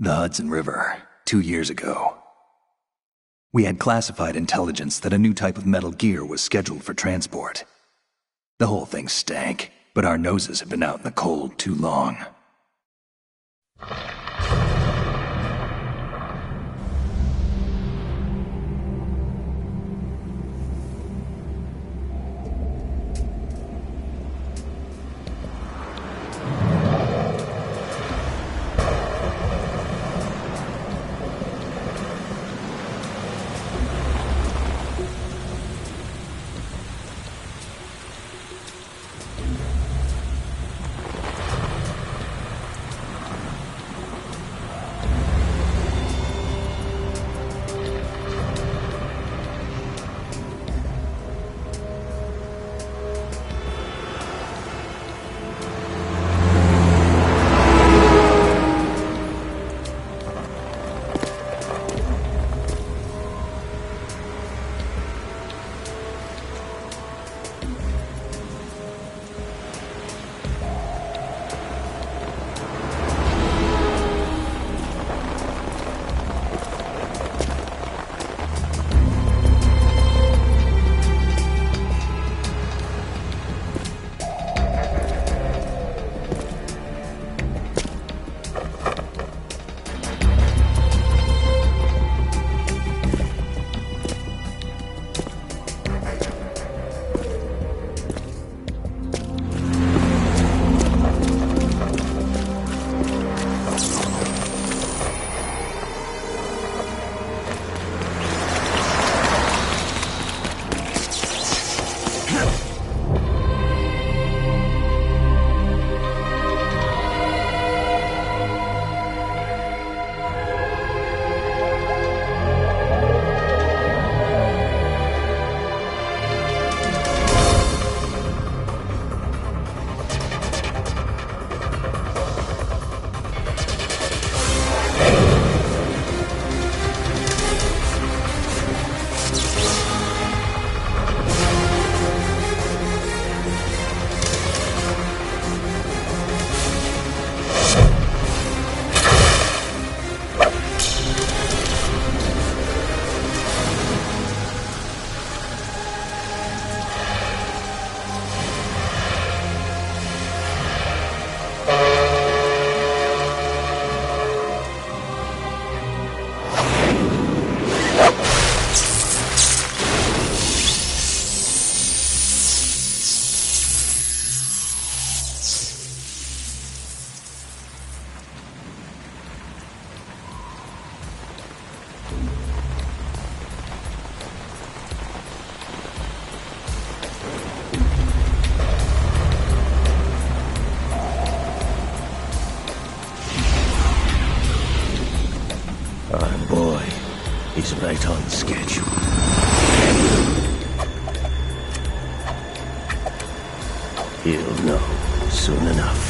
The Hudson River, 2 years ago. We had classified intelligence that a new type of metal gear was scheduled for transport. The whole thing stank, but our noses had been out in the cold too long. He's right on schedule. He'll know soon enough.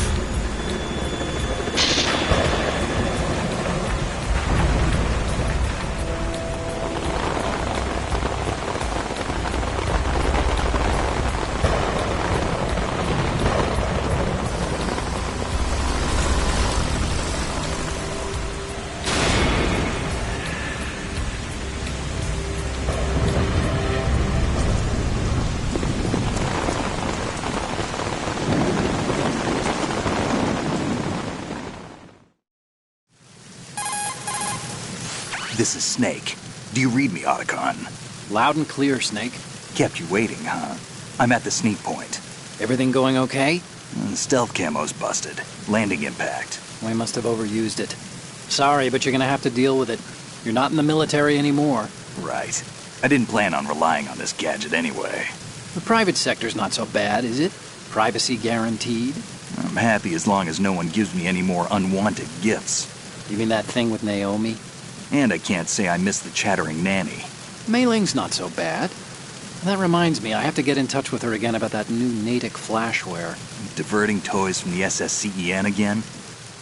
This is Snake. Do you read me, Otacon? Loud and clear, Snake. Kept you waiting, huh? I'm at the sneak point. Everything going okay? Stealth camo's busted. Landing impact. We must have overused it. Sorry, but you're gonna have to deal with it. You're not in the military anymore. Right. I didn't plan on relying on this gadget anyway. The private sector's not so bad, is it? Privacy guaranteed? I'm happy as long as no one gives me any more unwanted gifts. You mean that thing with Naomi? And I can't say I miss the chattering nanny. Mei Ling's not so bad. That reminds me, I have to get in touch with her again about that new Natick flashware. Diverting toys from the SSCEN again?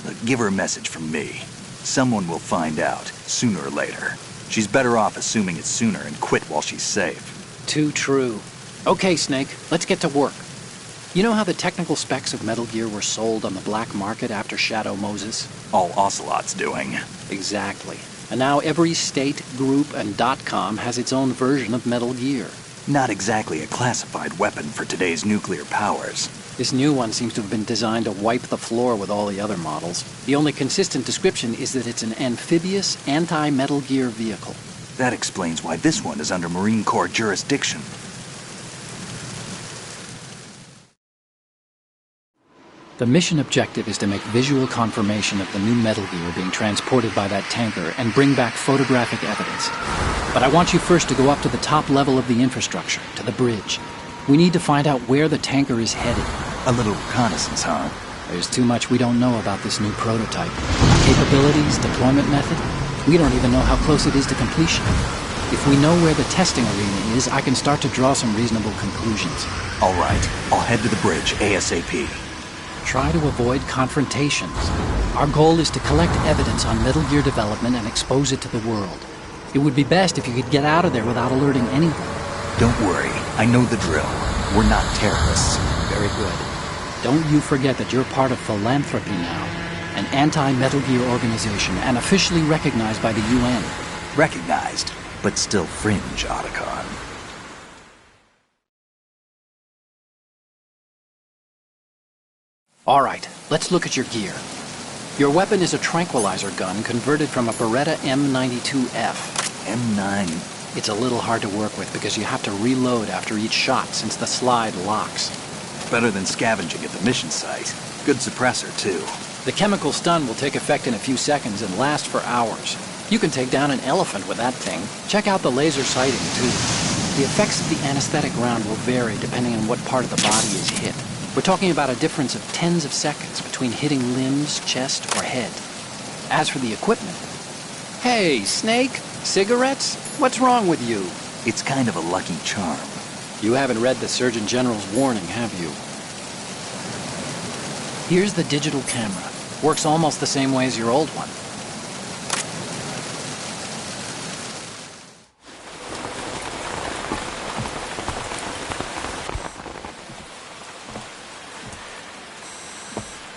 Look, give her a message from me. Someone will find out, sooner or later. She's better off assuming it's sooner and quit while she's safe. Too true. Okay, Snake, let's get to work. You know how the technical specs of Metal Gear were sold on the black market after Shadow Moses? All Ocelot's doing. Exactly. And now every state, group, and .com has its own version of Metal Gear. Not exactly a classified weapon for today's nuclear powers. This new one seems to have been designed to wipe the floor with all the other models. The only consistent description is that it's an amphibious, anti-Metal Gear vehicle. That explains why this one is under Marine Corps jurisdiction. The mission objective is to make visual confirmation of the new Metal Gear being transported by that tanker and bring back photographic evidence. But I want you first to go up to the top level of the infrastructure, to the bridge. We need to find out where the tanker is headed. A little reconnaissance, huh? There's too much we don't know about this new prototype. Capabilities, deployment method. We don't even know how close it is to completion. If we know where the testing arena is, I can start to draw some reasonable conclusions. All right, I'll head to the bridge ASAP. Try to avoid confrontations. Our goal is to collect evidence on Metal Gear development and expose it to the world. It would be best if you could get out of there without alerting anyone. Don't worry, I know the drill. We're not terrorists. Very good. Don't you forget that you're part of Philanthropy now, an anti-Metal Gear organization and officially recognized by the UN. Recognized, but still fringe, Otacon. All right, let's look at your gear. Your weapon is a tranquilizer gun converted from a Beretta M92F. M9. It's a little hard to work with because you have to reload after each shot since the slide locks. Better than scavenging at the mission site. Good suppressor, too. The chemical stun will take effect in a few seconds and last for hours. You can take down an elephant with that thing. Check out the laser sighting, too. The effects of the anesthetic round will vary depending on what part of the body is hit. We're talking about a difference of tens of seconds between hitting limbs, chest, or head. As for the equipment... Hey, Snake? Cigarettes? What's wrong with you? It's kind of a lucky charm. You haven't read the Surgeon General's warning, have you? Here's the digital camera. Works almost the same way as your old one.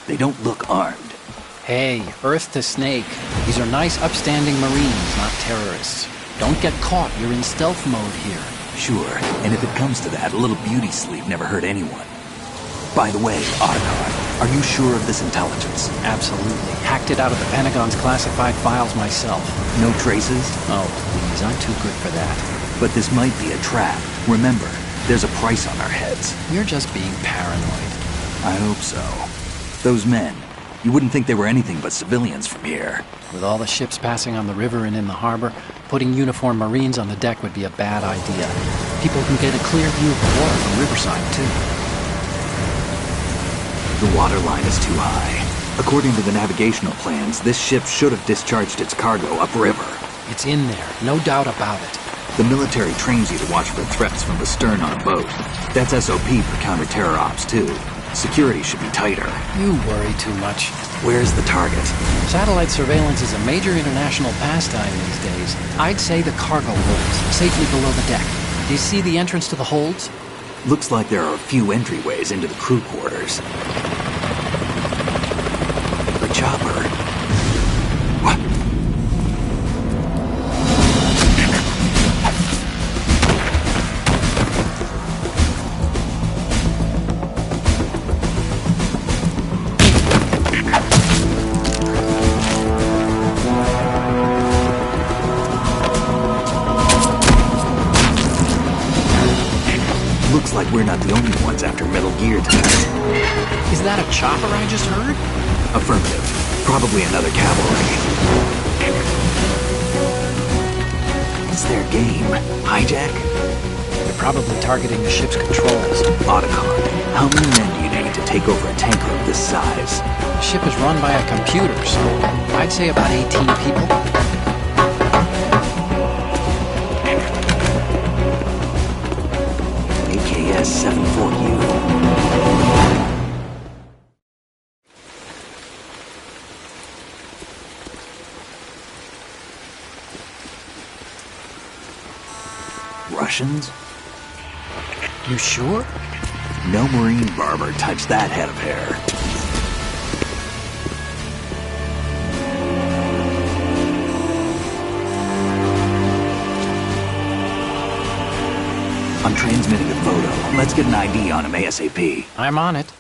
They don't look armed. Hey, Earth to Snake. These are nice, upstanding Marines, not terrorists. Don't get caught. You're in stealth mode here. Sure, and if it comes to that, a little beauty sleep never hurt anyone. By the way, Otacon, are you sure of this intelligence? Absolutely. Hacked it out of the Pentagon's classified files myself. No traces? Oh, please, I'm too good for that. But this might be a trap. Remember, there's a price on our heads. You're just being paranoid. I hope so. Those men, you wouldn't think they were anything but civilians from here. With all the ships passing on the river and in the harbor, putting uniformed Marines on the deck would be a bad idea. People can get a clear view of the water from Riverside, too. The water line is too high. According to the navigational plans, this ship should have discharged its cargo upriver. It's in there, no doubt about it. The military trains you to watch for threats from the stern on a boat. That's SOP for counter-terror ops, too. Security should be tighter. You worry too much. Where's the target? Satellite surveillance is a major international pastime these days. I'd say the cargo holds, safely below the deck. Do you see the entrance to the holds? Looks like there are a few entryways into the crew quarters. The chopper. What? Looks like we're not the only ones after Metal Gear tonight. Is that a chopper I just heard? Affirmative. Probably another cavalry. What's their game? Hijack? They're probably targeting the ship's controls. Otacon, how many men do you need to take over a tanker of this size? The ship is run by a computer, so I'd say about 18 people. AKS 74U. Russians? You sure? No marine barber touched that head of hair. I'm transmitting a photo. Let's get an ID on him ASAP. I'm on it.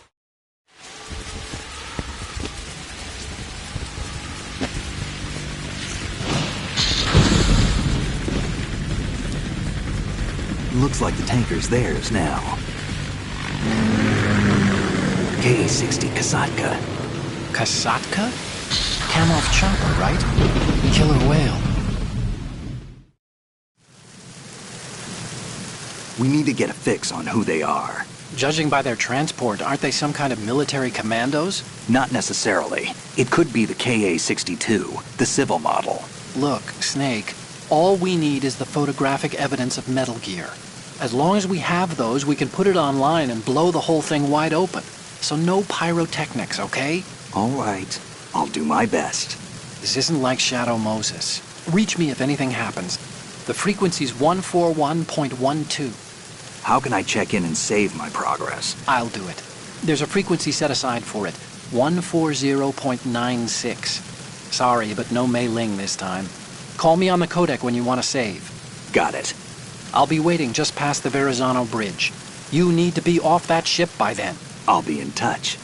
Looks like the tanker's theirs now. KA-60 Kasatka. Kasatka? Kamov chopper, right? Killer whale. We need to get a fix on who they are. Judging by their transport, aren't they some kind of military commandos? Not necessarily. It could be the KA-62, the civil model. Look, Snake, all we need is the photographic evidence of Metal Gear. As long as we have those, we can put it online and blow the whole thing wide open. So no pyrotechnics, okay? All right. I'll do my best. This isn't like Shadow Moses. Reach me if anything happens. The frequency's 141.12. How can I check in and save my progress? I'll do it. There's a frequency set aside for it. 140.96. Sorry, but no Mei Ling this time. Call me on the codec when you want to save. Got it. I'll be waiting just past the Verrazano Bridge. You need to be off that ship by then. I'll be in touch.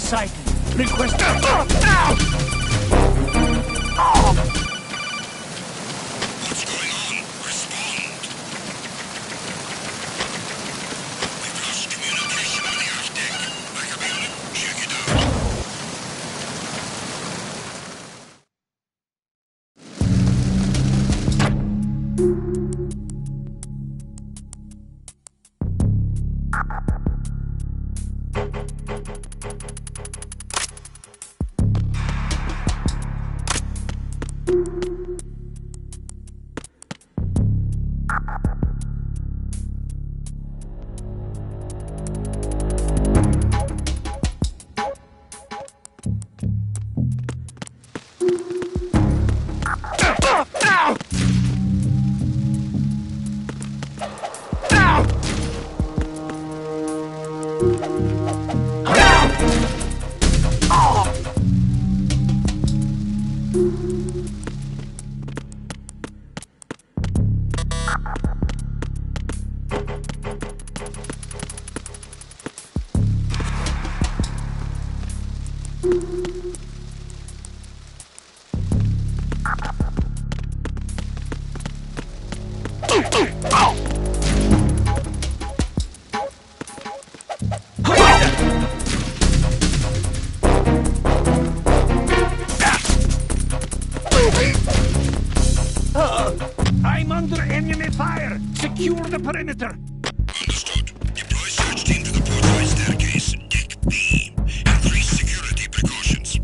sighting. Request... What's going on? Respond! We've lost communication on the aft deck. Backup unit, check it out. I'm under enemy fire! Secure the perimeter! Understood. Deploy search team to the portside staircase, Deck B. Increase security precautions.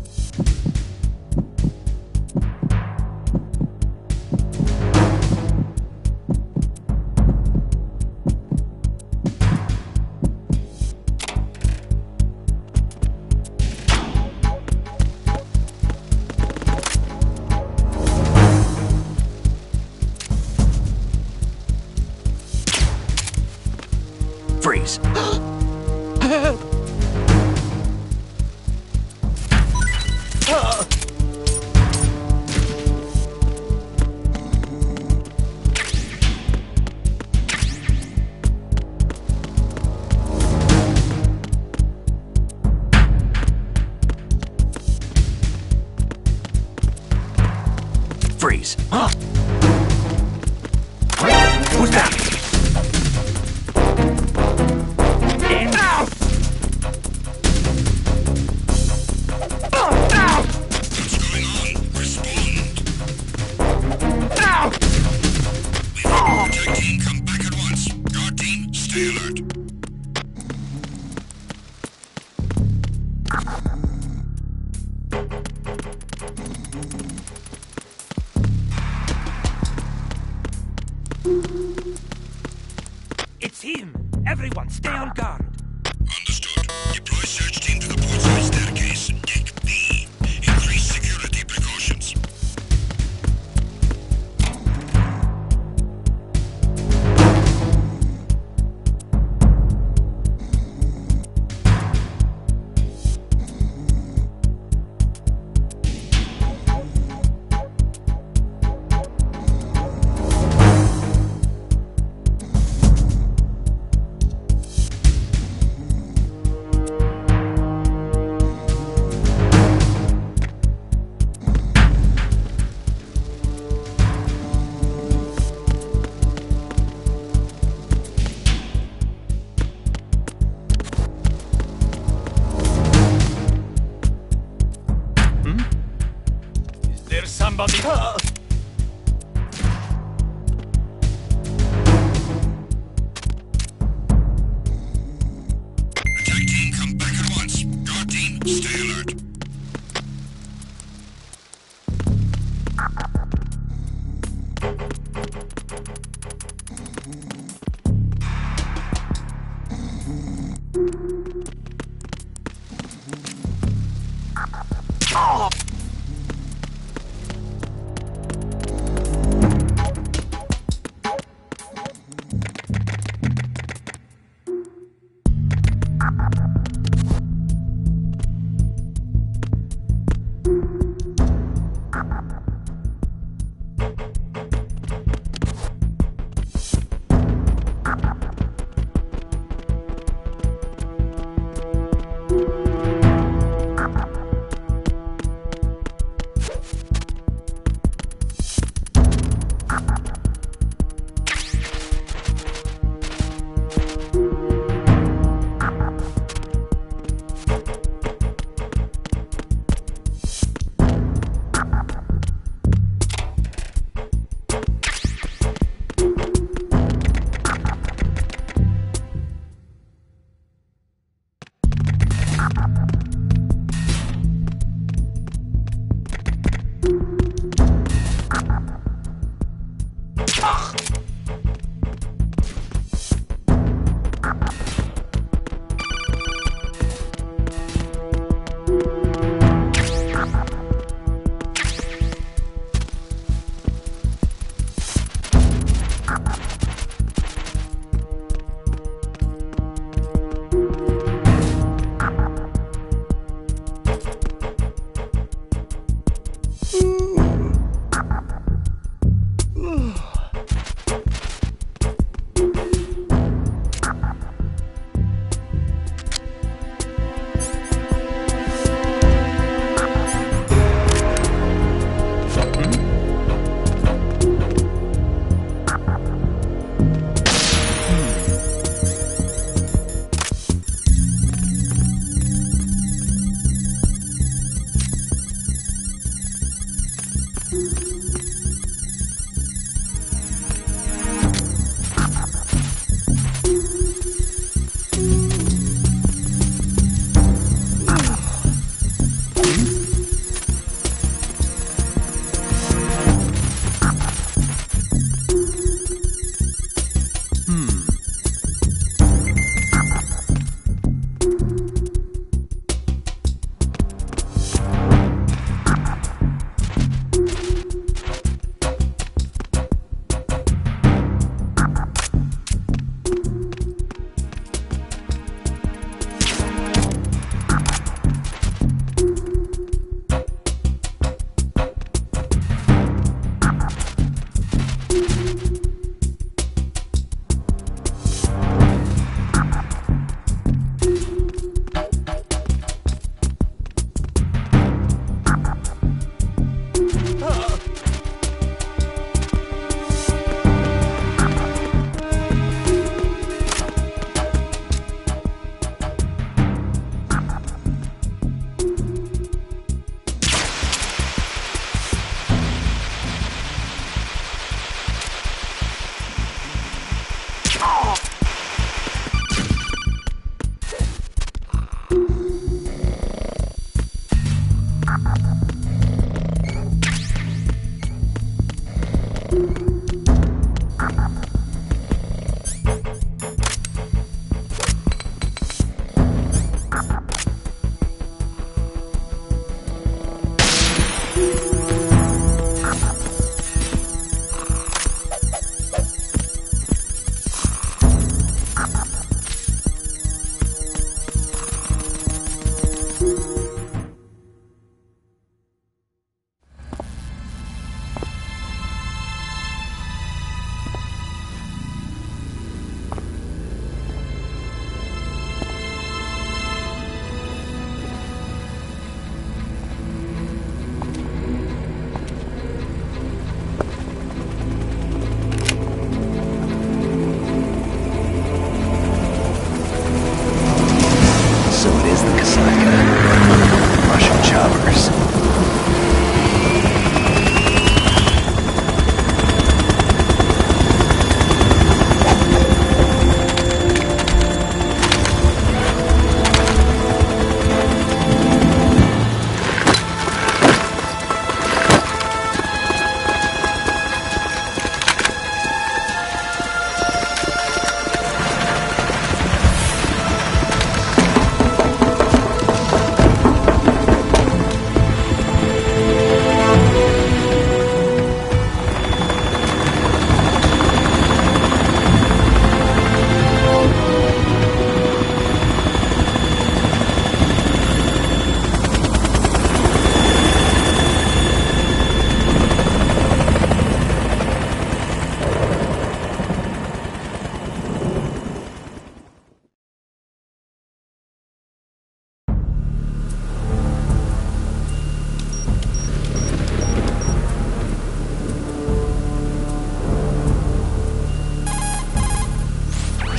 Freeze. Freeze. Huh? Who's that? What's going on? Respond. Tag team, come back at once. Guard team, stay alert. It's him! Everyone, stay on guard! Understood. Deploy search team to the portside staircase, Deck B. Increase security precautions. There's somebody... Attack team, come back at once. Guard team, stay alert.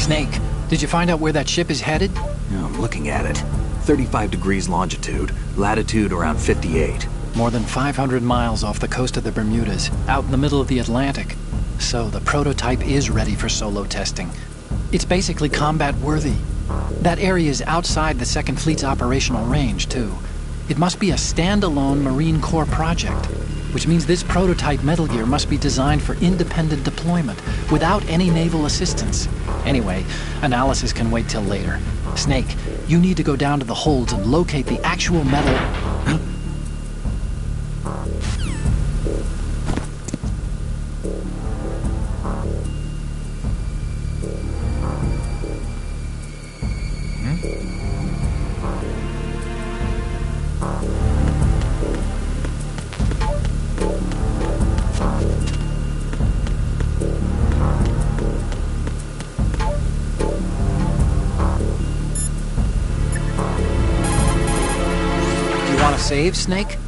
Snake, did you find out where that ship is headed? I'm looking at it. 35 degrees longitude, latitude around 58. More than 500 miles off the coast of the Bermudas, out in the middle of the Atlantic. So the prototype is ready for solo testing. It's basically combat-worthy. That area is outside the Second Fleet's operational range, too. It must be a standalone Marine Corps project. which means this prototype Metal Gear must be designed for independent deployment, without any naval assistance. Anyway, analysis can wait till later. Snake, you need to go down to the holds and locate the actual metal... Save, Snake?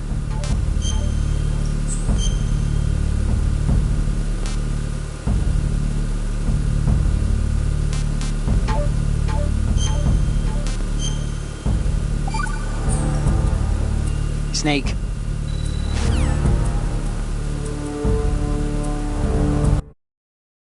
Snake,